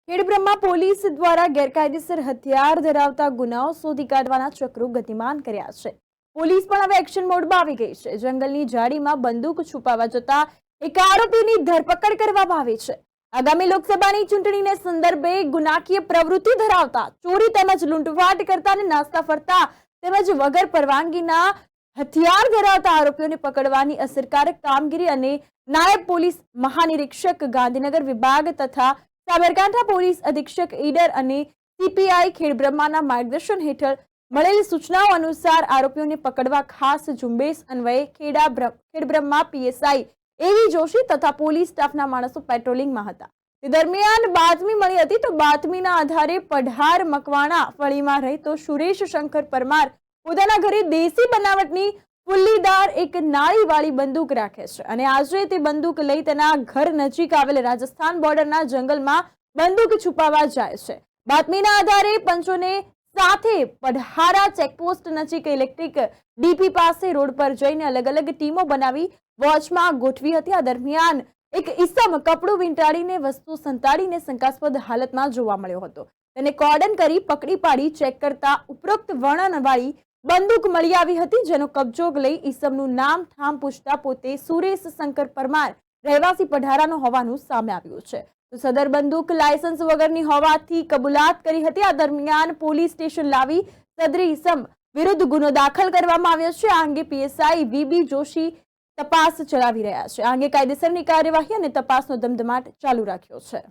Khedbrahma police દ્વારા ગેરકાયદેસર હથિયાર ધરાવતા ગુનાઓ શોધી કાઢવાના ચક્રો ગતિમાન કર્યા છે। પોલીસ પણ હવે એક્શન મોડમાં આવી ગઈ છે। જંગલની ઝાડીમાં બંદૂક છુપાવવા જતા એક આરોપીની ધરપકડ કરવામાં આવી છે। આગામી લોકસભાની ચૂંટણીને સંદર્ભે ગુનાકીય પ્રવૃત્તિ ધરાવતા ચોરી તેમજ લૂંટફાટ કરતા અને નાસ્તા ફરતા તેમજ વગર પરવાનગીના હથિયાર ધરાવતા આરોપીઓને પકડવાની અસરકારક કામગીરી અને નાયબ પોલીસ મહાનિરીક્ષક ગાંધીનગર વિભાગ તથા સાબરકાંઠા પોલીસ અધિક્ષક ઈડર અને સીપીઆઈ ખેડબ્રહ્માના માર્ગદર્શન હેઠળ મળેલી સૂચનાઓ અનુસાર આરોપીઓને પકડવા ખાસ ઝુંબેશ અન્વયે ખેડબ્રહ્મા પીએસઆઈ એવી જોશી તથા પોલીસ સ્ટાફના માણસો પેટ્રોલિંગમાં હતા। તે દરમિયાન બાતમી મળી હતી તો બાતમીના આધારે પઢાર મકવાણા ફળીમાં રહેતો સુરેશ શંકર પરમાર પોતાના ઘરે દેશી બનાવટની ફુલ્લીદાર એક નાળીવાળી બંદૂક રાખે છે અને આજે તે બંદૂક લઈ તેના ઘર નજીક આવેલ રાજસ્થાન બોર્ડરના જંગલમાં બંદૂક છુપાવવા જાય છે। બાતમીના આધારે પંચોને સાથે પઢારા ચેકપોસ્ટ નજીક ઇલેક્ટ્રિક ડીપી પાસે રોડ પર જઈને અલગ અલગ ટીમો બનાવી વોચમાં ગોઠવી હતી। આ દરમિયાન એક ઈસમ કપડું વીંટાળીને વસ્તુ સંતાડીને શંકાસ્પદ હાલતમાં જોવા મળ્યો હતો। તેને કોર્ડન કરી પકડી પાડી ચેક કરતા ઉપરોક્ત વર્ણનવાળી બંદૂક મળી આવી હતી, જેનો કબજો લઈ ઈસમનું નામ ઠામ પૂછતા પોતે સુરેશ શંકર પરમાર રહેવાસી પઢારાનો હોવાનું સામે આવ્યું છે। તો સદર બંદૂક લાયસન્સ વગરની હોવાથી કબૂલાત કરી હતી। આ દરમિયાન પોલીસ સ્ટેશન લાવી સદરી ઈસમ વિરુદ્ધ ગુનો દાખલ કરવામાં આવ્યો છે। આ અંગે પીએસઆઈ વીબી જોશી તપાસ ચલાવી રહ્યા છે। આ અંગે કાયદેસરની કાર્યવાહી અને તપાસનો ધમધમાટ ચાલુ રાખ્યો છે।